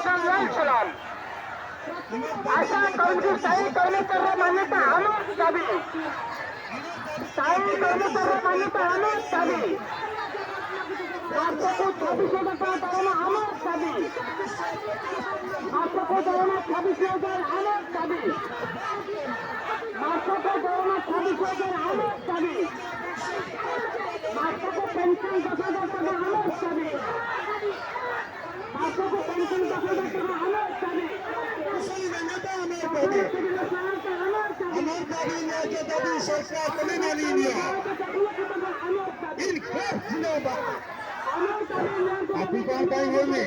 लाल सलाम अशा कर्मचारी कर्मचाऱ्यांना मान्यता आणून द्यावी स्थायी कर्मचाऱ्यांना मान्यता आणून द्यावी 426,000 টাকা দাঁড়ানো আমার দাবি 26,000 আমার দাবি 26,000 আমার দাবি 50,000 টাকা আমার দাবি 50,000 টাকা আমার দাবি দাবি সরকার কোনে মানিয়ে নিয়ে আপনি কোন টাইম হইবে